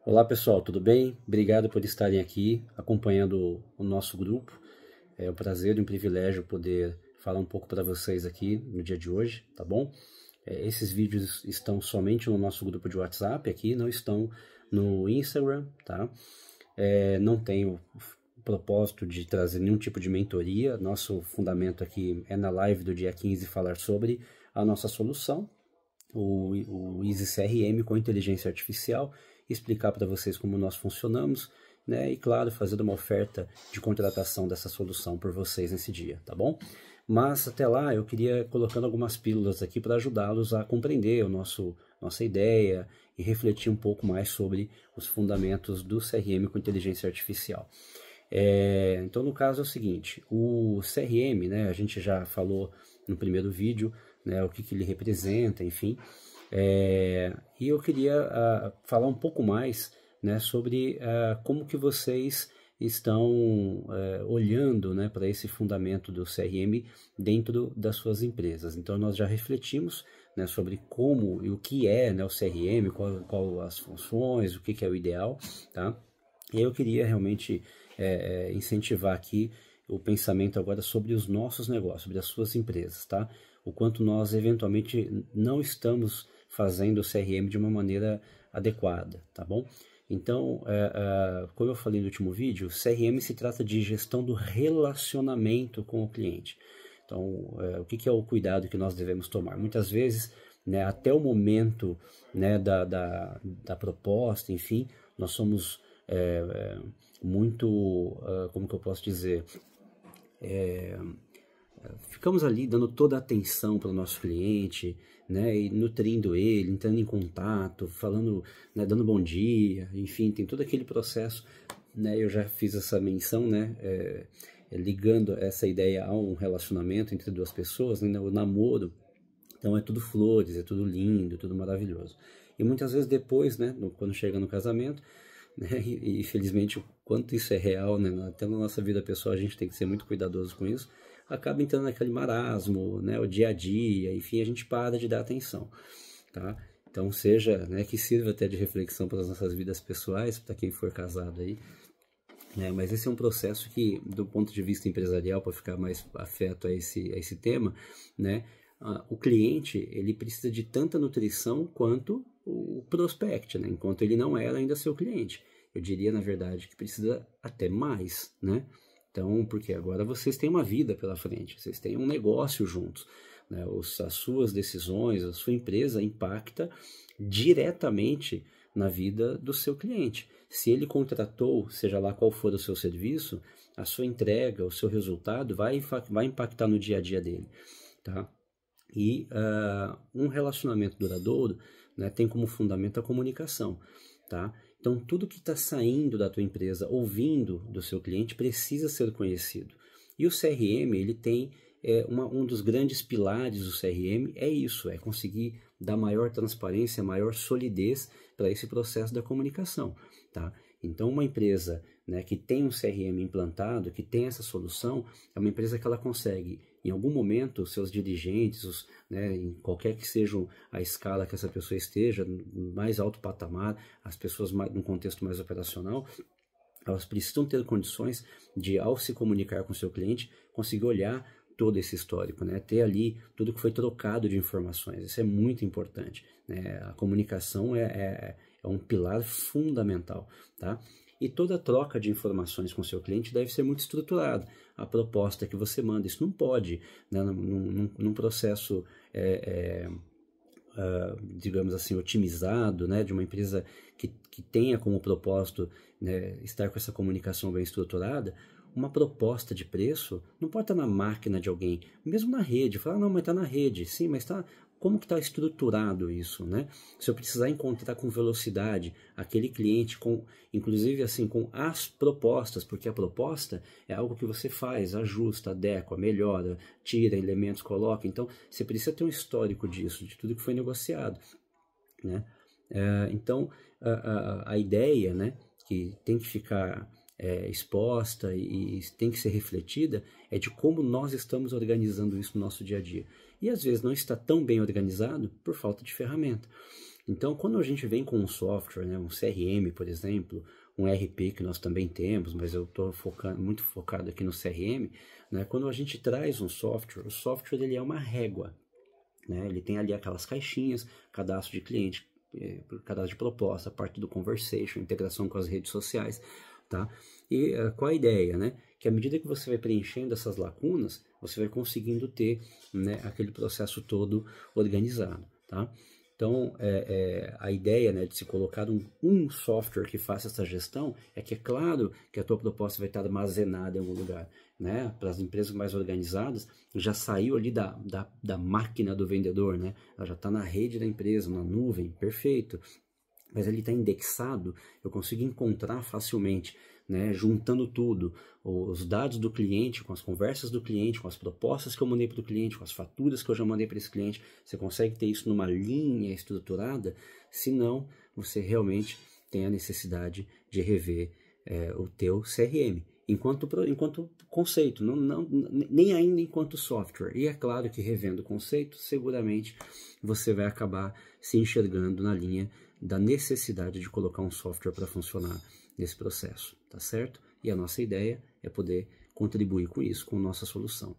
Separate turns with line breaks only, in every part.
Olá pessoal, tudo bem? Obrigado por estarem aqui acompanhando o nosso grupo. É um prazer e um privilégio poder falar um pouco para vocês aqui no dia de hoje, tá bom? Esses vídeos estão somente no nosso grupo de WhatsApp aqui, não estão no Instagram, tá? Não tenho propósito de trazer nenhum tipo de mentoria. Nosso fundamento aqui é na live do dia 15 falar sobre a nossa solução, o Easy CRM com inteligência artificial, explicar para vocês como nós funcionamos, né? E claro, fazer uma oferta de contratação dessa solução por vocês nesse dia, tá bom? Mas até lá eu queria colocando algumas pílulas aqui para ajudá-los a compreender nossa ideia e refletir um pouco mais sobre os fundamentos do CRM com inteligência artificial. Então no caso é o seguinte, o CRM, né, a gente já falou no primeiro vídeo, né, o que ele representa, enfim, e eu queria falar um pouco mais, né, sobre como que vocês estão olhando, né, para esse fundamento do CRM dentro das suas empresas. Então nós já refletimos, né, sobre como e o que é, né, o CRM, qual as funções, o que é o ideal, tá? E eu queria realmente incentivar aqui o pensamento agora sobre os nossos negócios, sobre as suas empresas, tá? O quanto nós eventualmente não estamos fazendo o CRM de uma maneira adequada, tá bom? Então, como eu falei no último vídeo, CRM se trata de gestão do relacionamento com o cliente. Então, o que é o cuidado que nós devemos tomar? Muitas vezes, né, até o momento, né, da proposta, enfim, nós somos muito, como que eu posso dizer, ficamos ali dando toda a atenção para o nosso cliente, né, e nutrindo ele, entrando em contato, falando, né, dando bom dia, enfim, tem todo aquele processo, né, eu já fiz essa menção, né, ligando essa ideia a um relacionamento entre duas pessoas, né, o namoro. Então é tudo flores, é tudo lindo, tudo maravilhoso. E muitas vezes depois, né, quando chega no casamento, né, e felizmente o quanto isso é real, né, até na nossa vida pessoal a gente tem que ser muito cuidadoso com isso, acaba entrando naquele marasmo, né, o dia a dia, enfim, a gente para de dar atenção, tá? Então seja, né, que sirva até de reflexão para as nossas vidas pessoais, para quem for casado aí, né, mas esse é um processo que, do ponto de vista empresarial, para ficar mais afeto a esse tema, né, o cliente ele precisa de tanta nutrição quanto o prospect, né, enquanto ele não era ainda seu cliente. Eu diria, na verdade, que precisa até mais, né? Então, porque agora vocês têm uma vida pela frente, vocês têm um negócio juntos, né? As suas decisões, a sua empresa impacta diretamente na vida do seu cliente. Se ele contratou, seja lá qual for o seu serviço, a sua entrega, o seu resultado vai impactar no dia a dia dele, tá? E um relacionamento duradouro, né, tem como fundamento a comunicação, tá? Então, tudo que está saindo da tua empresa, ouvindo do seu cliente, precisa ser conhecido. E o CRM, ele tem um dos grandes pilares do CRM, é isso, é conseguir dar maior transparência, maior solidez para esse processo da comunicação, tá? Então, uma empresa, né, que tem um CRM implantado, que tem essa solução, é uma empresa que ela consegue, em algum momento, os seus dirigentes, né, em qualquer que seja a escala que essa pessoa esteja, no mais alto patamar, as pessoas num contexto mais operacional, elas precisam ter condições de, ao se comunicar com o seu cliente, conseguir olhar todo esse histórico, né? Ter ali tudo que foi trocado de informações. Isso é muito importante, né? A comunicação é um pilar fundamental, tá? E toda troca de informações com o seu cliente deve ser muito estruturada. A proposta que você manda, isso não pode, né, num processo, digamos assim, otimizado, né, de uma empresa que tenha como propósito, né, estar com essa comunicação bem estruturada. Uma proposta de preço não pode estar na máquina de alguém, mesmo na rede. Fala, não, mas está na rede. Sim, mas como que está estruturado isso, né? Se eu precisar encontrar com velocidade aquele cliente, inclusive assim, com as propostas, porque a proposta é algo que você faz, ajusta, adequa, melhora, tira elementos, coloca. Então, você precisa ter um histórico disso, de tudo que foi negociado, né? Então, a ideia, né, que tem que ficar exposta e tem que ser refletida é de como nós estamos organizando isso no nosso dia a dia. E às vezes não está tão bem organizado por falta de ferramenta. Então, quando a gente vem com um software, né, um CRM, por exemplo, um ERP que nós também temos, mas eu estou muito focado aqui no CRM, né, quando a gente traz um software, o software ele é uma régua, né, ele tem ali aquelas caixinhas, cadastro de cliente, cadastro de proposta, parte do conversation, integração com as redes sociais, tá? E qual a ideia, né? Que à medida que você vai preenchendo essas lacunas, você vai conseguindo ter, né, aquele processo todo organizado, tá? Então, a ideia, né, de se colocar um software que faça essa gestão é que é claro que a tua proposta vai estar armazenada em algum lugar, né? Para as empresas mais organizadas, já saiu ali da máquina do vendedor, né? Ela já está na rede da empresa, na nuvem, perfeito. Mas ele está indexado, eu consigo encontrar facilmente, né, juntando tudo, os dados do cliente, com as conversas do cliente, com as propostas que eu mandei para o cliente, com as faturas que eu já mandei para esse cliente, você consegue ter isso numa linha estruturada, senão você realmente tem a necessidade de rever o teu CRM, enquanto conceito, nem ainda enquanto software. E é claro que revendo o conceito, seguramente você vai acabar se enxergando na linha da necessidade de colocar um software para funcionar nesse processo, tá certo? E a nossa ideia é poder contribuir com isso, com nossa solução,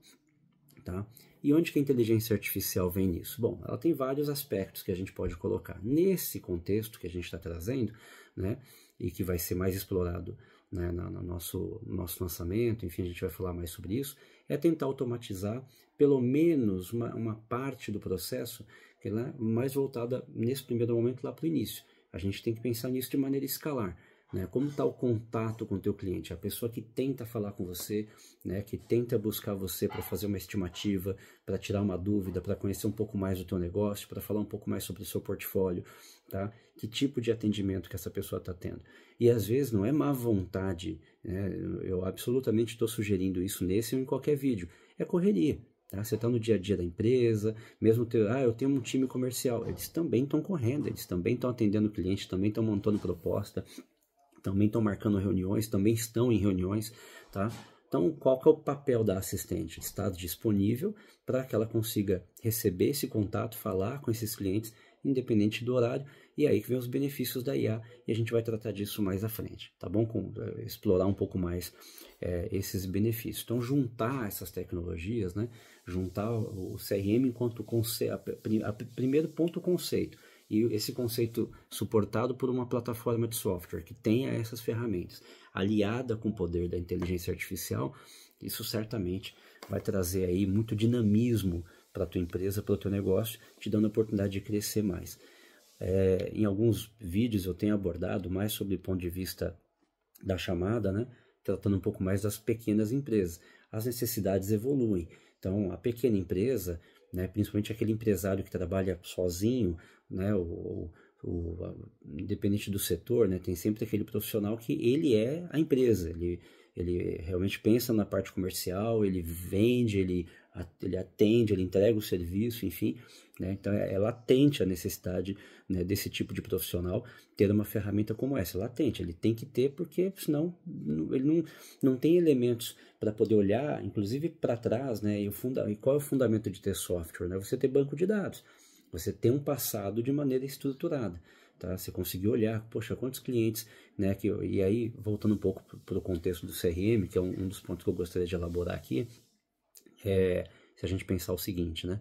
tá? E onde que a inteligência artificial vem nisso? Bom, ela tem vários aspectos que a gente pode colocar. Nesse contexto que a gente está trazendo, né, e que vai ser mais explorado, né, no nosso lançamento, enfim, a gente vai falar mais sobre isso, é tentar automatizar pelo menos uma parte do processo que é mais voltada, nesse primeiro momento, lá para o início. A gente tem que pensar nisso de maneira escalar. Né? Como está o contato com o teu cliente? A pessoa que tenta falar com você, né? Que tenta buscar você para fazer uma estimativa, para tirar uma dúvida, para conhecer um pouco mais do teu negócio, para falar um pouco mais sobre o seu portfólio, tá? Que tipo de atendimento que essa pessoa está tendo? E às vezes não é má vontade, né? Eu absolutamente estou sugerindo isso nesse ou em qualquer vídeo, é correria. Tá? Você está no dia a dia da empresa, mesmo eu tenho um time comercial, eles também estão correndo, eles também estão atendendo o cliente, também estão montando proposta, também estão marcando reuniões, também estão em reuniões, tá? Então, qual que é o papel da assistente? Estar disponível para que ela consiga receber esse contato, falar com esses clientes, independente do horário, e aí que vem os benefícios da IA, e a gente vai tratar disso mais à frente, tá bom? Explorar um pouco mais esses benefícios. Então, juntar essas tecnologias, né? Juntar o CRM enquanto conceito, primeiro ponto, o conceito, e esse conceito suportado por uma plataforma de software que tenha essas ferramentas, aliada com o poder da inteligência artificial, isso certamente vai trazer aí muito dinamismo para a tua empresa, para o teu negócio, te dando a oportunidade de crescer mais. Em alguns vídeos eu tenho abordado mais sobre o ponto de vista da chamada, né? Tratando um pouco mais das pequenas empresas. As necessidades evoluem. Então, a pequena empresa, né, principalmente aquele empresário que trabalha sozinho, né, independente do setor, né, tem sempre aquele profissional que ele é a empresa, ele realmente pensa na parte comercial, ele vende, ele atende, ele entrega o serviço, enfim, né, então é latente a necessidade, né, desse tipo de profissional ter uma ferramenta como essa, é latente, ele tem que ter, porque senão ele não tem elementos para poder olhar, inclusive para trás, né, e qual é o fundamento de ter software, né, você ter banco de dados, você ter um passado de maneira estruturada, tá? Você conseguir olhar, poxa, quantos clientes, né? E aí, voltando um pouco para o contexto do CRM, que é um dos pontos que eu gostaria de elaborar aqui, se a gente pensar o seguinte, né?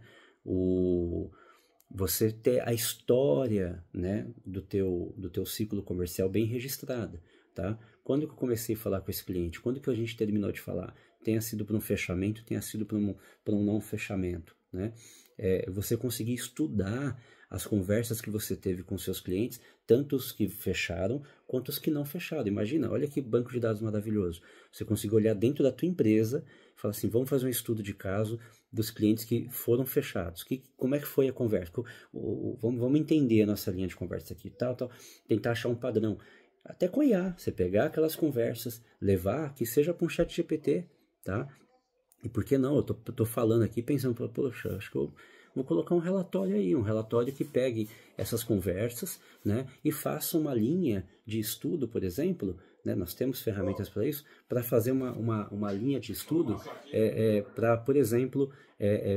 Você ter a história, né, do teu ciclo comercial bem registrada, tá? Quando que eu comecei a falar com esse cliente? Quando que a gente terminou de falar? Tenha sido para um fechamento, tenha sido para um não fechamento, né? Você conseguir estudar as conversas que você teve com seus clientes, tanto os que fecharam quanto os que não fecharam. Imagina, olha que banco de dados maravilhoso. Você conseguir olhar dentro da tua empresa e falar assim, vamos fazer um estudo de caso dos clientes que foram fechados. Como é que foi a conversa? Vamos entender a nossa linha de conversa aqui, tal, tentar achar um padrão. Até com IA, você pegar aquelas conversas, levar, que seja para um chat GPT, tá? E por que não? Eu tô falando aqui pensando, poxa, acho que eu vou colocar um relatório aí, um relatório que pegue essas conversas, né, e faça uma linha de estudo, por exemplo, né, nós temos ferramentas para isso, para fazer uma linha de estudo, para, por exemplo,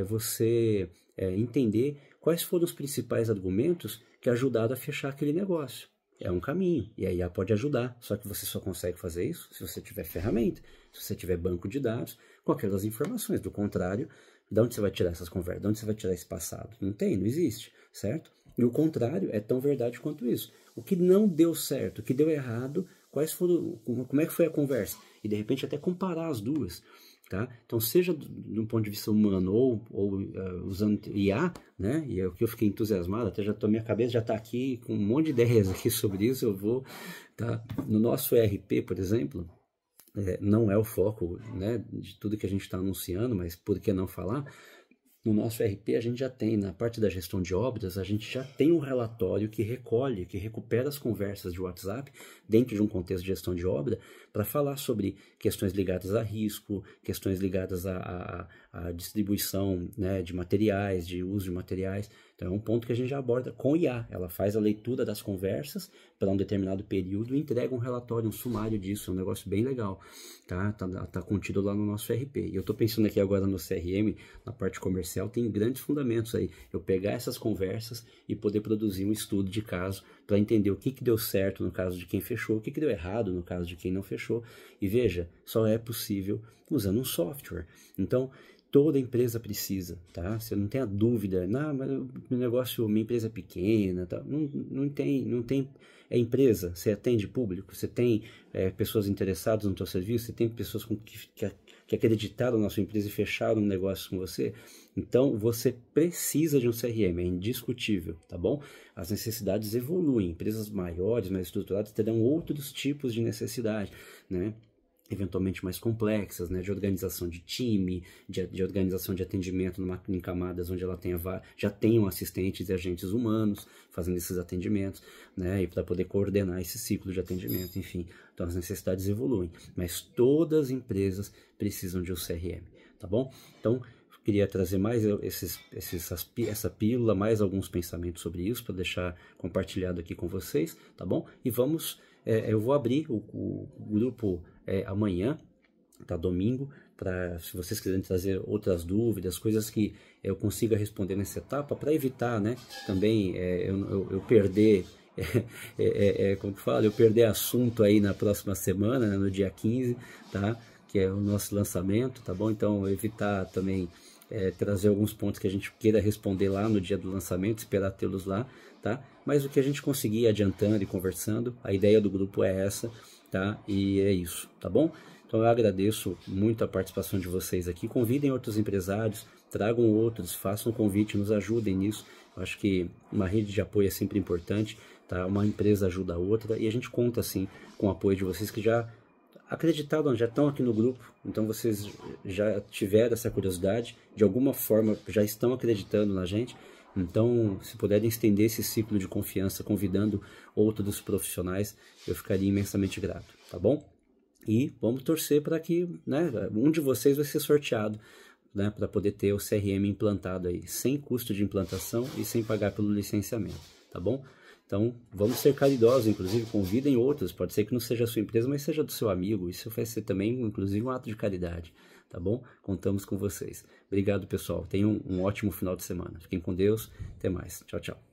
você entender quais foram os principais argumentos que ajudaram a fechar aquele negócio. É um caminho, e a IA pode ajudar, só que você só consegue fazer isso se você tiver ferramenta, se você tiver banco de dados com aquelas informações. Do contrário, de onde você vai tirar essas conversas? De onde você vai tirar esse passado? Não tem, não existe, certo? E o contrário é tão verdade quanto isso. O que não deu certo, o que deu errado, quais foram, como é que foi a conversa? E de repente até comparar as duas. Tá? Então, seja do ponto de vista humano ou usando IA, né? E é o que eu fiquei entusiasmado, até já minha cabeça já está aqui com um monte de ideias aqui sobre isso. Eu vou, tá? No nosso ERP, por exemplo, não é o foco, né, de tudo que a gente está anunciando, mas por que não falar? No nosso ERP, a gente já tem, na parte da gestão de obras, a gente já tem um relatório que recolhe, que recupera as conversas de WhatsApp dentro de um contexto de gestão de obra para falar sobre questões ligadas a risco, questões ligadas à distribuição, né, de materiais, de uso de materiais. Então é um ponto que a gente já aborda com IA. Ela faz a leitura das conversas para um determinado período e entrega um relatório, um sumário disso. É um negócio bem legal. Tá contido lá no nosso ERP. E eu estou pensando aqui agora no CRM, na parte comercial, tem grandes fundamentos aí. Eu pegar essas conversas e poder produzir um estudo de caso para entender o que deu certo no caso de quem fechou, o que deu errado no caso de quem não fechou. E veja, só é possível usando um software. Então, toda empresa precisa, tá? Você não tem a dúvida, não, mas meu negócio, minha empresa é pequena, tá? Não tem, é empresa, você atende público, você tem pessoas interessadas no seu serviço, você tem pessoas que acreditaram na sua empresa e fecharam um negócio com você. Então, você precisa de um CRM, é indiscutível, tá bom? As necessidades evoluem, empresas maiores, mais estruturadas, terão outros tipos de necessidade, né? Eventualmente mais complexas, né, de organização de time, de organização de atendimento em camadas onde ela já tenham assistentes e agentes humanos fazendo esses atendimentos, né, e para poder coordenar esse ciclo de atendimento, enfim. Então as necessidades evoluem, mas todas as empresas precisam de um CRM, tá bom? Então, queria trazer mais essa pílula, mais alguns pensamentos sobre isso, para deixar compartilhado aqui com vocês, tá bom? E vamos, eu vou abrir o grupo amanhã, tá, domingo, se vocês quiserem trazer outras dúvidas, coisas que eu consiga responder nessa etapa, para evitar, né, também eu perder, como que fala, eu perder assunto aí na próxima semana, né, no dia 15, tá, que é o nosso lançamento, tá bom? Então, evitar também trazer alguns pontos que a gente queira responder lá no dia do lançamento, esperar tê-los lá, tá? Mas o que a gente conseguir adiantando e conversando, a ideia do grupo é essa, tá? E é isso, tá bom? Então eu agradeço muito a participação de vocês aqui. Convidem outros empresários, tragam outros, façam um convite, nos ajudem nisso. Eu acho que uma rede de apoio é sempre importante, tá? Uma empresa ajuda a outra e a gente conta, assim, com o apoio de vocês que já acreditaram, já estão aqui no grupo, então vocês já tiveram essa curiosidade, de alguma forma já estão acreditando na gente. Então, se puderem estender esse ciclo de confiança, convidando outros profissionais, eu ficaria imensamente grato, tá bom? E vamos torcer para que, né, um de vocês vai ser sorteado, né, para poder ter o CRM implantado aí, sem custo de implantação e sem pagar pelo licenciamento, tá bom? Então, vamos ser caridosos, inclusive, convidem outros, pode ser que não seja a sua empresa, mas seja do seu amigo, isso vai ser também, inclusive, um ato de caridade, tá bom? Contamos com vocês. Obrigado, pessoal. Tenham um ótimo final de semana. Fiquem com Deus. Até mais. Tchau, tchau.